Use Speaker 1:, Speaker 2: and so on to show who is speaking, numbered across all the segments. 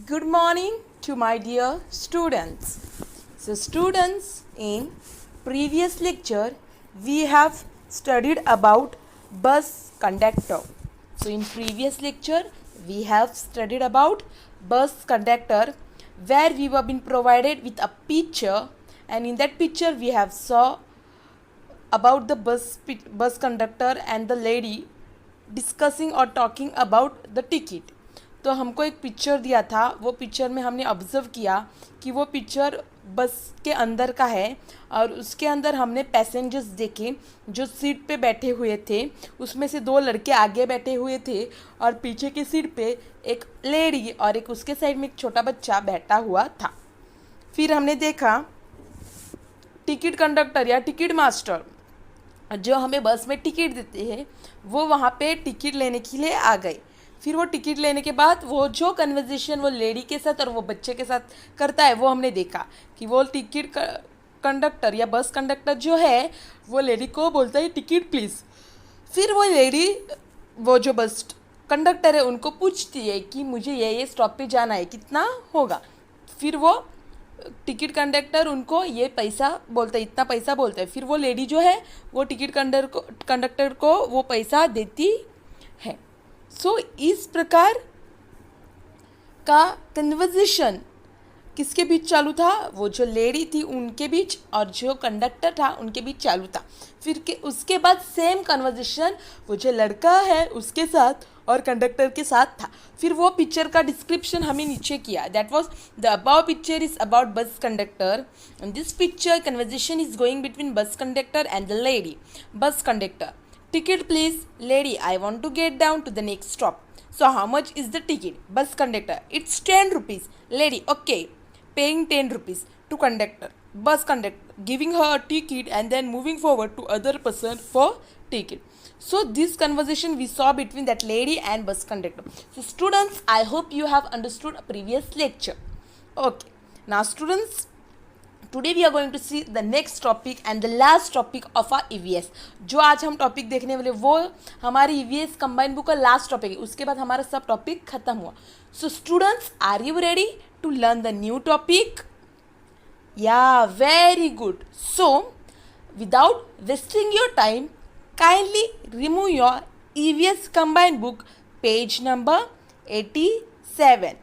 Speaker 1: Good morning to my dear students. So students, in previous lecture we have studied about bus conductor. So in previous lecture we have studied about bus conductor where we were been provided with a picture, and in that picture we have saw about the bus conductor and the lady discussing और talking about the ticket. तो हमको एक picture दिया था, वो picture में हमने observe किया कि वो पिक्चर बस के अंदर का है और उसके अंदर हमने पैसेंजर्स देखे जो सीट पे बैठे हुए थे. उसमें से दो लड़के आगे बैठे हुए थे और पीछे की सीट पे एक लेडी और एक उसके साइड में एक छोटा बच्चा बैठा हुआ था. फिर हमने देखा टिकट कंडक्टर या टिकट मास्टर जो हमें बस में टिकट देते हैं वो वहाँ पे टिकट लेने के लिए आ गए. फिर वो टिकट लेने के बाद वो जो कन्वर्सेशन वो लेडी के साथ और वो बच्चे के साथ करता है वो हमने देखा कि वो टिकट कंडक्टर या बस कंडक्टर जो है वो लेडी को बोलता है टिकट प्लीज़. फिर वो लेडी वो जो बस कंडक्टर है उनको पूछती है कि मुझे ये स्टॉप पे जाना है, कितना होगा. फिर वो टिकट कंडक्टर उनको ये पैसा बोलता है, इतना पैसा बोलता है. फिर वो लेडी जो है वो टिकट कंडक्टर को वो पैसा देती है. सो इस प्रकार का कन्वर्सेशन किसके बीच चालू था? वो जो लेडी थी उनके बीच और जो कंडक्टर था उनके बीच चालू था. फिर के उसके बाद सेम कन्वर्सेशन वो जो लड़का है उसके साथ और कंडक्टर के साथ था. फिर वो पिक्चर का डिस्क्रिप्शन हमें नीचे किया. That was the above picture is about bus conductor and this picture conversation is going between bus conductor and the lady. Bus conductor, ticket please. Lady, I want to get down to the next stop. So how much is the ticket? Bus conductor, it's 10 rupees. Lady, okay, paying 10 rupees to conductor. Bus conductor giving her a ticket and then moving forward to other person for ticket. So this conversation we saw between that lady and bus conductor. So students, I hope you have understood a previous lecture. Okay, now students, today we are going to see the next topic and the last topic of our EVS. जो आज हम topic देखने वाले वो हमारी EVS combined book का last topic है. उसके बाद हमारा सब टॉपिक खत्म हुआ. So students, are you ready to learn the new topic? Yeah very good. So without wasting your time, kindly remove your EVS combined book page number 87.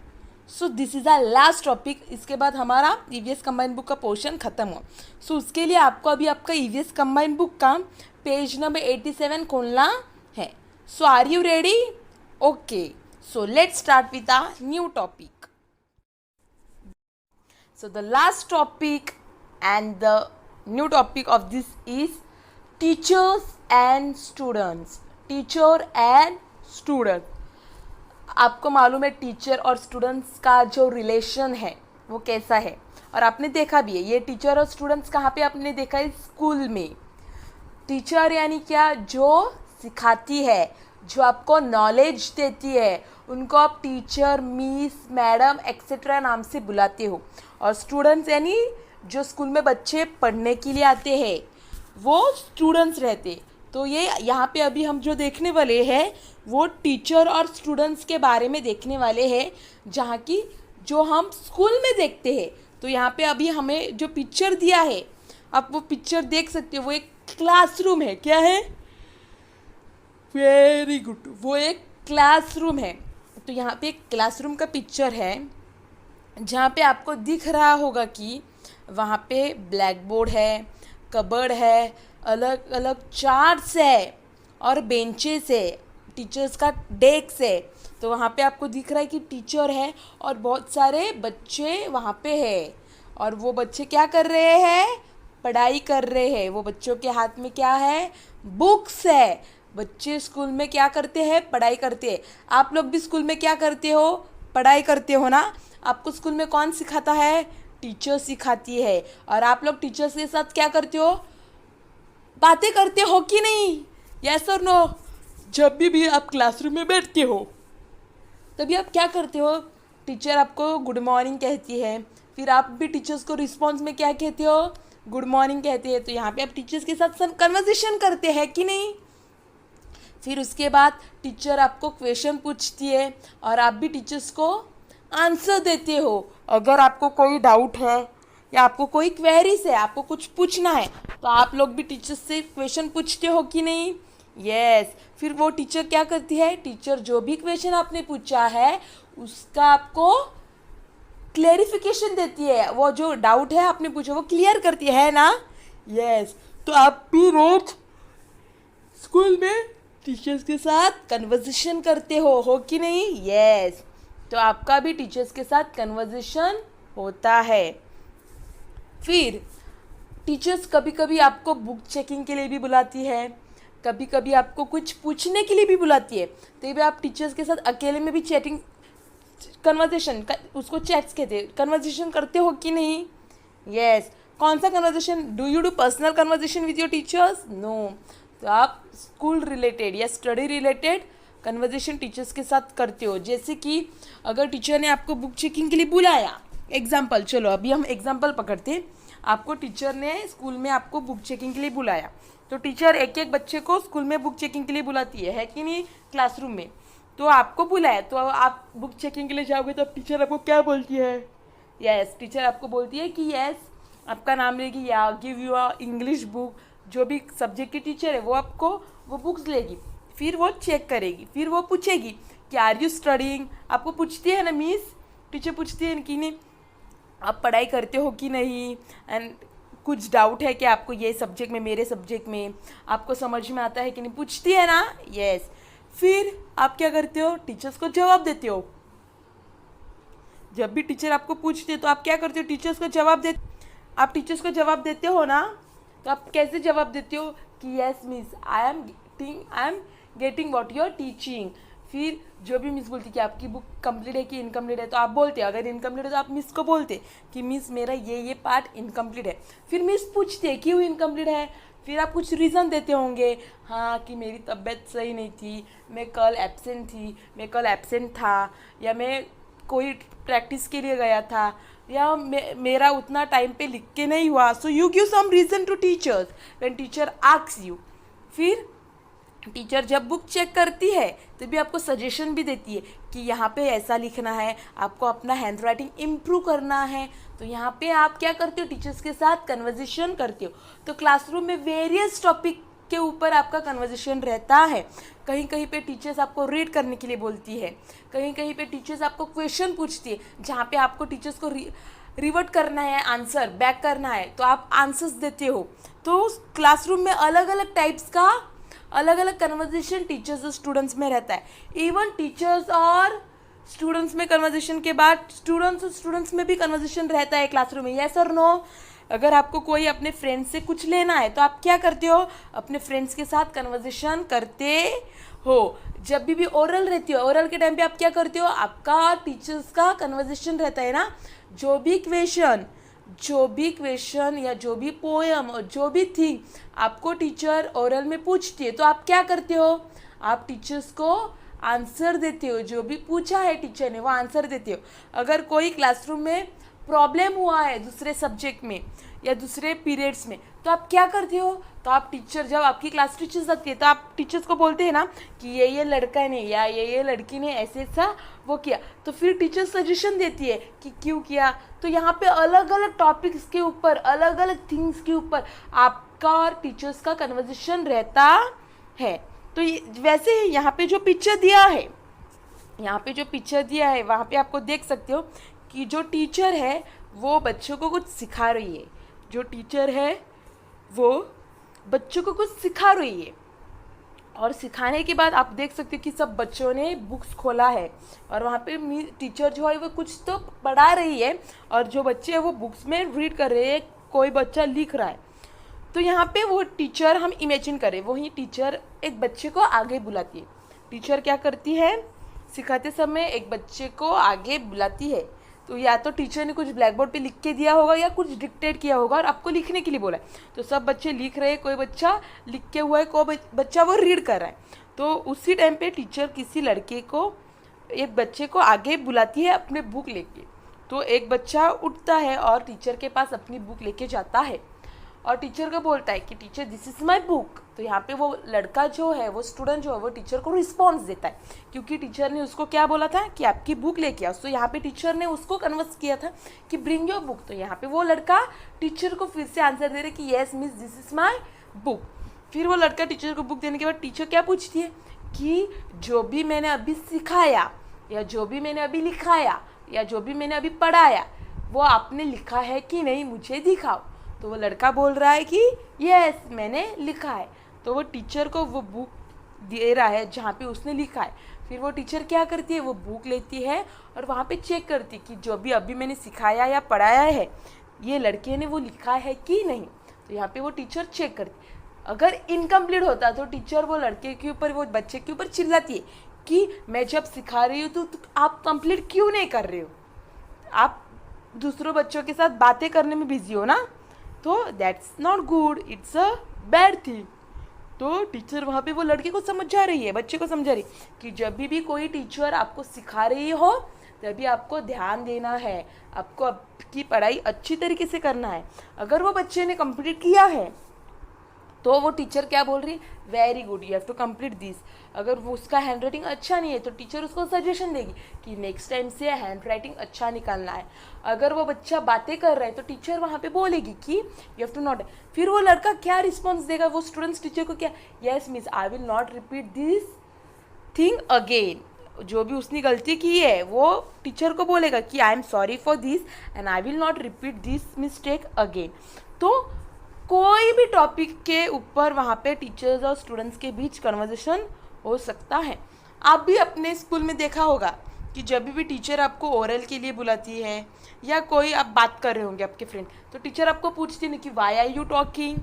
Speaker 1: So this is our last topic. इसके बाद हमारा EVS combined book का portion खत्म हुआ. सो उसके लिए आपको अभी आपका ईवीएस कंबाइंड बुक का पेज नंबर 87 खोलना है. So are you ready? Okay, so let's start with a new topic. So the last topic and the new topic of this is teachers and students. Teacher and student. आपको मालूम है teacher और students का जो relation है वो कैसा है, और आपने देखा भी है. ये टीचर और स्टूडेंट्स कहाँ पे आपने देखा है? स्कूल में. टीचर यानी क्या? जो सिखाती है, जो आपको नॉलेज देती है, उनको आप टीचर, मिस, मैडम एक्सेट्रा नाम से बुलाते हो. और स्टूडेंट्स यानी जो स्कूल में बच्चे पढ़ने के लिए आते हैं वो स्टूडेंट्स रहते. तो ये यहाँ पे अभी हम जो देखने वाले हैं वो टीचर और स्टूडेंट्स के बारे में देखने वाले हैं, जहाँ की जो हम स्कूल में देखते हैं. तो यहाँ पे अभी हमें जो पिक्चर दिया है आप वो पिक्चर देख सकते हो. वो एक क्लासरूम है. क्या है? वेरी गुड, वो एक क्लासरूम है. तो यहाँ पे एक क्लासरूम का पिक्चर है जहाँ पे आपको दिख रहा होगा कि वहाँ पे ब्लैक बोर्ड है, कबर्ड है, अलग अलग चार्ट्स है और बेंचेस है, टीचर्स का डेस्क है. तो वहाँ पे आपको दिख रहा है कि टीचर है और बहुत सारे बच्चे वहाँ पे है. और वो बच्चे क्या कर रहे हैं? पढ़ाई कर रहे हैं. वो बच्चों के हाथ में क्या है? बुक्स है. बच्चे स्कूल में क्या करते हैं? पढ़ाई करते हैं. आप लोग भी स्कूल में क्या करते हो? पढ़ाई करते हो ना. आपको स्कूल में कौन सिखाता है? टीचर सिखाती है. और आप लोग टीचर्स के साथ क्या करते हो? बातें करते हो कि नहीं? यस और नो? जब भी आप क्लासरूम में बैठते हो तभी आप क्या करते हो? टीचर आपको गुड मॉर्निंग कहती है, फिर आप भी टीचर्स को रिस्पॉन्स में क्या कहते हो? गुड मॉर्निंग कहते हैं. तो यहाँ पे आप टीचर्स के साथ कन्वर्सेशन करते हैं कि नहीं? फिर उसके बाद टीचर आपको क्वेश्चन पूछती है और आप भी टीचर्स को आंसर देते हो। अगर आपको कोई डाउट है या आपको कोई क्वेरीज है, आपको कुछ पूछना है, तो आप लोग भी टीचर से क्वेश्चन पूछते हो कि नहीं? यस। फिर वो टीचर क्या करती है? टीचर जो भी क्वेश्चन आपने पूछा है उसका आपको क्लेरिफिकेशन देती है। वो जो डाउट है आपने पूछा वो क्लियर करती है ना? यस। तो आप भी रोज स्कूल में टीचर्स के साथ कन्वर्सेशन करते हो कि नहीं? यस। तो आपका भी टीचर्स के साथ कन्वर्सेशन होता है। फिर टीचर्स कभी कभी आपको बुक चेकिंग के लिए भी बुलाती है, कभी कभी आपको कुछ पूछने के लिए भी बुलाती है। तो भी आप टीचर्स के साथ अकेले में भी चैटिंग कन्वर्सेशन उसको चैट्स कहते हैं, कन्वर्सेशन करते हो कि नहीं? यस। कौन सा conversation? Do you do personal conversation with your teachers? No. तो आप स्कूल रिलेटेड या स्टडी रिलेटेड कन्वर्सेशन टीचर्स के साथ करते हो। जैसे कि अगर टीचर ने आपको बुक चेकिंग के लिए बुलाया, एग्जाम्पल, चलो अभी हम एग्जाम्पल पकड़ते हैं। आपको टीचर ने स्कूल में आपको बुक चेकिंग के लिए बुलाया, तो टीचर एक एक बच्चे को स्कूल में बुक चेकिंग के लिए बुलाती है कि नहीं? क्लासरूम में। तो आपको बुलाया तो आप बुक चेकिंग के लिए जाओगे तो टीचर आपको क्या बोलती है? यस, टीचर आपको बोलती है कि यस आपका नाम लेगी या give you a English book. जो भी सब्जेक्ट की टीचर है वो आपको वो बुक्स लेगी, फिर वो चेक करेगी, फिर वो पूछेगी कि आर यू स्टडिंग। आपको पूछती है ना मिस, टीचर पूछती है कि नहीं आप पढ़ाई करते हो कि नहीं, एंड कुछ डाउट है कि आपको ये सब्जेक्ट में, मेरे सब्जेक्ट में आपको समझ में आता है कि नहीं, पूछती है ना? यस। फिर आप क्या करते हो? टीचर्स को जवाब देते हो। जब भी टीचर आपको पूछते हो तो आप क्या करते हो? टीचर्स को जवाब दे आप टीचर्स को जवाब देते हो ना? तो आप कैसे जवाब देते हो? कि yes miss I am getting what you are teaching. फिर जो भी मिस बोलती कि आपकी बुक कंप्लीट है कि इनकम्प्लीट है, तो आप बोलते, अगर इनकम्प्लीट है तो आप मिस को बोलते कि मिस मेरा ये पार्ट इनकम्प्लीट है। फिर मिस पूछते क्यों इनकम्प्लीट है, फिर आप कुछ रीज़न देते होंगे, हाँ कि मेरी तबीयत सही नहीं थी, मैं कल एब्सेंट था, या मैं कोई प्रैक्टिस के लिए गया था, या मेरा उतना टाइम पे लिख के नहीं हुआ। So you give some reason to teachers when teacher asks you. फिर टीचर जब बुक चेक करती है तो भी आपको सजेशन भी देती है कि यहाँ पे ऐसा लिखना है, आपको अपना हैंड राइटिंग इम्प्रूव करना है। तो यहाँ पे आप क्या करते हो? टीचर्स के साथ कन्वर्सेशन करते हो। तो क्लासरूम में वेरियस टॉपिक के ऊपर आपका कन्वर्सेशन रहता है। कहीं कहीं पे टीचर्स आपको रीड करने के लिए बोलती है, कहीं कहीं पे टीचर्स आपको क्वेश्चन पूछती है जहाँ पे आपको टीचर्स को रिवर्ट करना है, आंसर बैक करना है, तो आप आंसर्स देते हो। तो क्लासरूम में अलग अलग टाइप्स का अलग अलग कन्वर्सेशन टीचर्स और स्टूडेंट्स में रहता है। इवन टीचर्स और स्टूडेंट्स में कन्वर्सेशन के बाद स्टूडेंट्स और स्टूडेंट्स में भी कन्वर्सेशन रहता है क्लासरूम में। यस और नो? अगर आपको कोई अपने फ्रेंड्स से कुछ लेना है तो आप क्या करते हो? अपने फ्रेंड्स के साथ कन्वर्सेशन करते हो। जब भी ओरल रहती हो, ओरल के टाइम पे आप क्या करते हो? आपका टीचर्स का कन्वर्सेशन रहता है ना। जो भी क्वेश्चन या जो भी पोएम और जो भी थिंग आपको टीचर ओरल में पूछती है तो आप क्या करते हो? आप टीचर्स को आंसर देते हो। जो भी पूछा है टीचर ने वो आंसर देते हो। अगर कोई क्लासरूम में प्रॉब्लम हुआ है दूसरे सब्जेक्ट में या दूसरे पीरियड्स में तो आप क्या करते हो? तो आप टीचर, जब आपकी क्लास टीचर्स आती है तो आप टीचर्स को बोलते हैं ना कि ये लड़का ने या ये लड़की ने ऐसे ऐसा वो किया, तो फिर टीचर सजेशन देती है कि क्यों किया। तो यहाँ पे अलग अलग टॉपिक्स के ऊपर, अलग अलग थिंग्स के ऊपर आपका और टीचर्स का कन्वर्सेशन रहता है। तो वैसे ही यहाँ पे जो पिक्चर दिया है वहाँ पे आपको देख सकते हो कि जो टीचर है वो बच्चों को कुछ सिखा रही है। जो टीचर है वो बच्चों को कुछ सिखा रही है, और सिखाने के बाद आप देख सकते हो कि सब बच्चों ने बुक्स खोला है और वहाँ पे टीचर जो है वो कुछ तो पढ़ा रही है और जो बच्चे हैं वो बुक्स में रीड कर रहे हैं, कोई बच्चा लिख रहा है। तो यहाँ पे वो टीचर, हम इमेजिन करें, वही टीचर एक बच्चे को आगे बुलाती है। टीचर क्या करती है? सिखाते समय एक बच्चे को आगे बुलाती है। तो या तो टीचर ने कुछ ब्लैक बोर्ड पे लिख के दिया होगा या कुछ डिक्टेट किया होगा और आपको लिखने के लिए बोला है। तो सब बच्चे लिख रहे हैं, कोई बच्चा लिख के हुआ है, कोई बच्चा वो रीड कर रहा है। तो उसी टाइम पे टीचर किसी लड़के को, एक बच्चे को आगे बुलाती है अपने बुक लेके। तो एक बच्चा उठता है और टीचर के पास अपनी बुक लेके जाता है और टीचर को बोलता है कि teacher this is my book, तो यहाँ पे वो लड़का जो है, वो स्टूडेंट जो है, वो टीचर को रिस्पॉन्स देता है, क्योंकि टीचर ने उसको क्या बोला था कि आपकी बुक लेके आओ। तो यहाँ पे टीचर ने उसको कन्वर्स किया था कि ब्रिंग योर बुक, तो यहाँ पे वो लड़का टीचर को फिर से आंसर दे रहे कि yes miss this is my book. फिर वो लड़का टीचर को बुक देने के बाद टीचर क्या पूछती है कि जो भी मैंने अभी सिखाया या जो भी मैंने अभी लिखाया या जो भी मैंने अभी पढ़ाया वो आपने लिखा है कि नहीं, मुझे दिखाओ। तो वो लड़का बोल रहा है कि यस मैंने लिखा है। तो वो टीचर को वो बुक दे रहा है जहाँ पे उसने लिखा है। फिर वो टीचर क्या करती है, वो बुक लेती है और वहाँ पे चेक करती है कि जो भी अभी मैंने सिखाया या पढ़ाया है ये लड़के ने वो लिखा है कि नहीं। तो यहाँ पे वो टीचर चेक करती है। अगर इनकम्प्लीट होता तो टीचर वो लड़के के ऊपर, वो बच्चे के ऊपर चिल्लाती है कि मैं जब सिखा रही हूँ तो आप कंप्लीट क्यों नहीं कर रहे हो, आप दूसरों बच्चों के साथ बातें करने में बिजी हो ना, तो that's not good, it's a bad thing. तो टीचर वहाँ पे वो लड़के को समझा रही है, बच्चे को समझा रही है कि जब भी कोई टीचर आपको सिखा रही हो तभी आपको ध्यान देना है, आपको आपकी पढ़ाई अच्छी तरीके से करना है। अगर वो बच्चे ने कंप्लीट किया है तो वो टीचर क्या बोल रही है, very good you have to complete this. अगर वो उसका हैंड राइटिंग अच्छा नहीं है तो टीचर उसको सजेशन देगी कि नेक्स्ट टाइम से हैंड राइटिंग अच्छा निकालना है। अगर वो बच्चा बातें कर रहा है तो टीचर वहाँ पे बोलेगी कि यू हैव टू नॉट। फिर वो लड़का क्या रिस्पॉन्स देगा, वो स्टूडेंट्स टीचर को क्या, yes miss I will not repeat this thing again. जो भी उसने गलती की है वो टीचर को बोलेगा कि I am sorry for this and I will not repeat this mistake again. तो कोई भी टॉपिक के ऊपर वहाँ पे टीचर्स और स्टूडेंट्स के बीच कन्वर्सेशन हो सकता है। आप भी अपने स्कूल में देखा होगा कि जब भी टीचर आपको ओरल के लिए बुलाती है या कोई आप बात कर रहे होंगे आपके फ्रेंड, तो टीचर आपको पूछती है कि वाई आर यू टॉकिंग,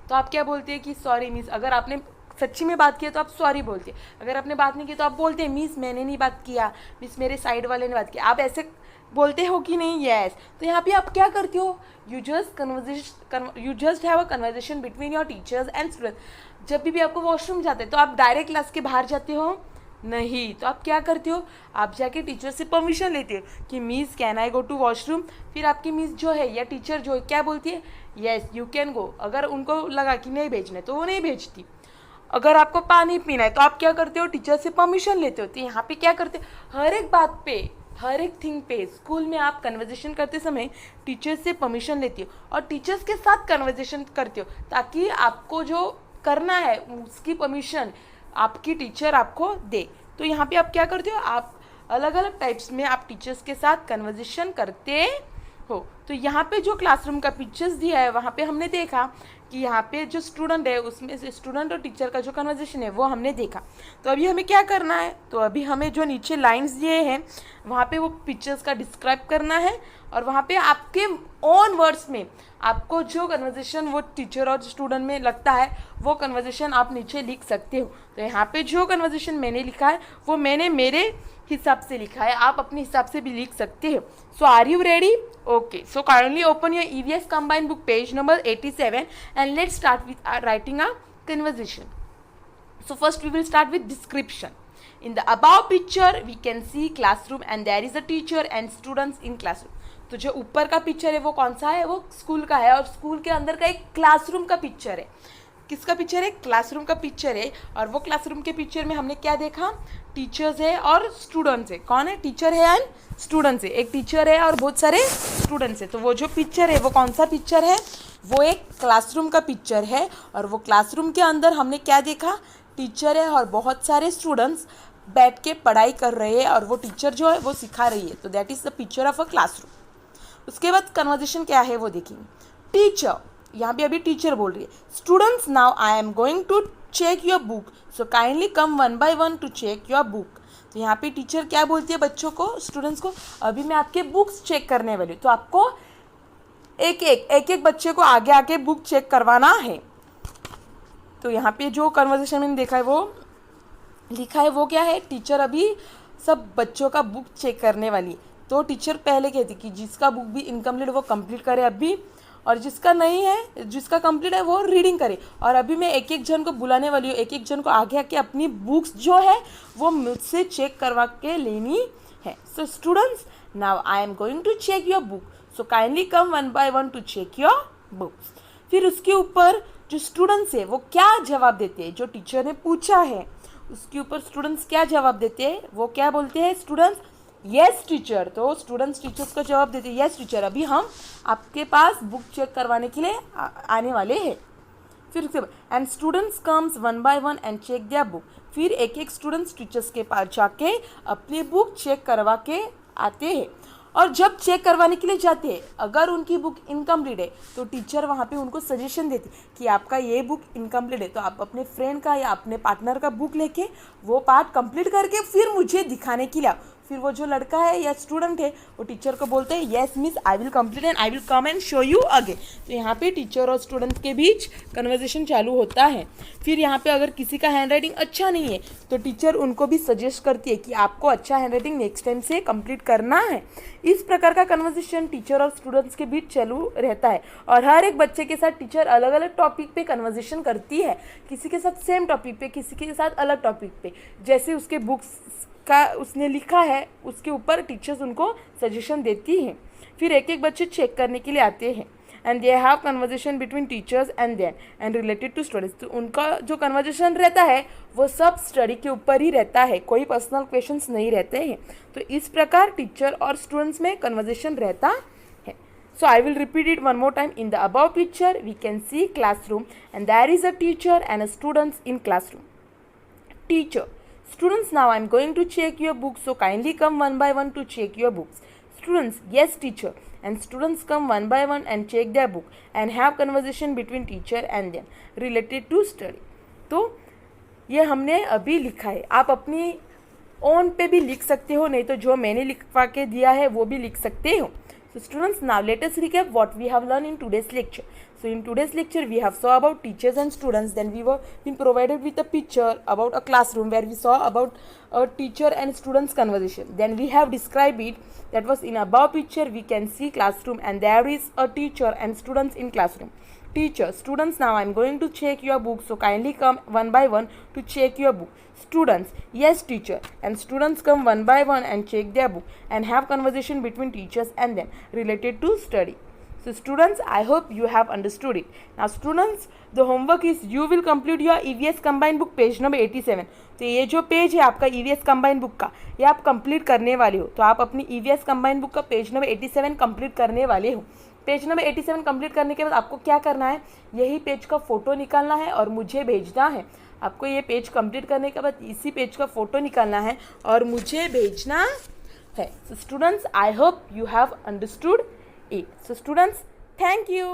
Speaker 1: तो आप क्या बोलते हैं कि सॉरी मिस। अगर आपने सच्ची में बात किया तो आप सॉरी बोलते हैं, अगर आपने बात नहीं की तो आप बोलते हैं मिस मैंने नहीं बात किया, मिस मेरे साइड वाले ने बात किया। आप ऐसे बोलते हो कि नहीं, यस। तो यहाँ पे आप क्या करते हो, you just have a conversation between your teachers and students. जब भी आपको वॉशरूम जाते हैं तो आप डायरेक्ट क्लास के बाहर जाते हो नहीं, तो आप क्या करते हो, आप जाके टीचर से परमिशन लेते हो कि miss can I go to washroom. फिर आपकी मिस जो है या टीचर जो है क्या बोलती है, येस यू कैन गो। अगर उनको लगा कि नहीं भेजना है तो वो नहीं भेजती। अगर आपको पानी पीना है तो आप क्या करते हो, टीचर से परमिशन लेते हो। तो यहाँ पे क्या करते हो, हर एक बात पे, हर एक थिंग पे स्कूल में आप कन्वर्जेशन करते समय टीचर से परमिशन लेती हो और टीचर्स के साथ कन्वर्जेशन करते हो, ताकि आपको जो करना है उसकी परमिशन आपकी टीचर आपको दे। तो यहाँ पे आप क्या करते हो, आप अलग अलग टाइप्स में आप टीचर्स के साथ कन्वर्जेशन करते हो। तो यहाँ पे जो क्लासरूम का पिक्चर्स दिया है वहाँ पे हमने देखा कि यहाँ पे जो स्टूडेंट है उसमें से स्टूडेंट और टीचर का जो कन्वर्सेशन है वो हमने देखा। तो अभी हमें क्या करना है, तो अभी हमें जो नीचे लाइंस दिए हैं वहाँ पे वो पिक्चर्स का डिस्क्राइब करना है और वहाँ पे आपके ओन वर्ड्स में आपको जो कन्वर्सेशन वो टीचर और स्टूडेंट में लगता है वो कन्वर्सेशन आप नीचे लिख सकते हो। तो यहाँ पे जो कन्वर्सेशन मैंने लिखा है वो मैंने मेरे हिसाब से लिखा है, आप अपने हिसाब से भी लिख सकते हो। So are you ready? Okay, so currently open your EVS combined book page number 87 and let's start with writing a conversation. So first we will start with description. In the above picture we can see classroom and there is a teacher and students in classroom. तो जो ऊपर का picture है वो कौन सा है, वो स्कूल का है और स्कूल के अंदर का एक क्लासरूम का पिक्चर है। किसका पिक्चर है, क्लासरूम का पिक्चर है। और वो क्लासरूम के पिक्चर में हमने क्या देखा, टीचर्स है और स्टूडेंट्स है। कौन है, टीचर है एंड स्टूडेंट्स है। एक टीचर है और बहुत सारे स्टूडेंट्स है। तो वो जो पिक्चर है वो कौन सा पिक्चर है, वो एक क्लासरूम का पिक्चर है। और वो क्लासरूम के अंदर हमने क्या देखा, टीचर है और बहुत सारे स्टूडेंट्स बैठ के पढ़ाई कर रहे हैं और वो टीचर जो है वो सिखा रही है। तो that is the picture of a classroom. उसके बाद कन्वर्जेशन क्या है वो देखेंगे। टीचर, यहाँ पे अभी टीचर बोल रही है, students now I am going to check your book so kindly come one by one to check your book. तो यहाँ पे टीचर क्या बोलती है बच्चों को, स्टूडेंट्स को, अभी मैं आपके बुक्स चेक करने वाली हूँ। तो आपको एक एक बच्चे को आगे आके बुक चेक करवाना है। तो यहाँ पे जो कन्वर्सेशन मैंने देखा है वो लिखा है वो क्या है, टीचर अभी सब बच्चों का बुक चेक करने वाली। तो टीचर पहले कहती कि जिसका बुक भी इनकम्प्लीट वो कंप्लीट करे अभी, और जिसका नहीं है, जिसका कंप्लीट है वो रीडिंग करे। और अभी मैं एक एक जन को बुलाने वाली हूँ, एक एक जन को आगे आके अपनी बुक्स जो है वो मुझसे चेक करवा के लेनी है। So students now I am going to check your book so kindly come one by one to check your books. फिर उसके ऊपर जो स्टूडेंट्स है वो क्या जवाब देते हैं, जो टीचर ने पूछा है उसके ऊपर स्टूडेंट्स क्या जवाब देते हैं, वो क्या बोलते हैं स्टूडेंट्स, यस टीचर। तो स्टूडेंट्स टीचर्स का जवाब देते हैं यस टीचर, अभी हम आपके पास बुक चेक करवाने के लिए आने वाले हैं। फिर उसके बाद and students comes one by one and check their book, फिर एक एक स्टूडेंट्स टीचर्स के पास जाके अपनी बुक चेक करवा के आते हैं। और जब चेक करवाने के लिए जाते हैं, अगर उनकी बुक इनकम्प्लीट है तो टीचर वहाँ पे उनको सजेशन देती कि आपका ये बुक इनकम्प्लीट है तो आप अपने फ्रेंड का या अपने पार्टनर का बुक लेके वो पार्ट कंप्लीट करके फिर मुझे दिखाने के लिए आओ। फिर वो जो लड़का है या स्टूडेंट है वो टीचर को बोलते हैं yes miss I will complete and I will come and show you again. तो यहाँ पे टीचर और स्टूडेंट के बीच कन्वर्सेशन चालू होता है। फिर यहाँ पे अगर किसी का हैंड राइटिंग अच्छा नहीं है तो टीचर उनको भी सजेस्ट करती है कि आपको अच्छा हैंड राइटिंग नेक्स्ट टाइम से कंप्लीट करना है। इस प्रकार का कन्वर्सेशन टीचर और स्टूडेंट्स के बीच चालू रहता है और हर एक बच्चे के साथ टीचर अलग अलग टॉपिक पे कन्वर्सेशन करती है, किसी के साथ सेम टॉपिक पे, किसी के साथ अलग टॉपिक पे, जैसे उसके बुक्स का उसने लिखा है उसके ऊपर टीचर्स उनको सजेशन देती हैं। फिर एक एक बच्चे चेक करने के लिए आते हैं and they have conversation between teachers and them and related to studies. तो उनका जो कन्वर्सेशन रहता है वो सब स्टडी के ऊपर ही रहता है, कोई पर्सनल क्वेश्चंस नहीं रहते हैं। तो इस प्रकार टीचर और स्टूडेंट्स में कन्वर्सेशन रहता है। So I will repeat it one more time. In the above picture we can see classroom and there is a teacher and a students in classroom. Teacher: students, now I am going to check your books, so kindly come one by one to check your books. Students: yes teacher. And students come one by one and check their book and have conversation between teacher and them related to study. तो ये हमने अभी लिखा है, आप अपनी own पे भी लिख सकते हो, नहीं तो जो मैंने लिखवा के दिया है वो भी लिख सकते हो. So students, now let us recap what we have learned in today's lecture. So in today's lecture we have saw about teachers and students, then we were been provided with a picture about a classroom where we saw about a teacher and students conversation. Then we have described it, that was in above picture we can see classroom and there is a teacher and students in classroom. Teacher: students, now I am going to check your book, so kindly come one by one to check your book. Students: yes teacher. And students come one by one and check their book and have conversation between teachers and them related to study. So students, I hope you have understood it. Now students, the homework is you will complete your EVS combined book page number 87. तो ये जो page है आपका EVS combined book का, ये आप complete करने वाले हो. तो आप अपनी EVS combined book का पेज नंबर 87 कंप्लीट करने वाले हो. पेज नंबर 87 कंप्लीट करने के बाद आपको क्या करना है, यही पेज का फ़ोटो निकालना है और मुझे भेजना है. आपको ये पेज कंप्लीट करने के बाद इसी पेज का फ़ोटो निकालना है और मुझे भेजना है. So students, I hope you have understood it. So students, thank you.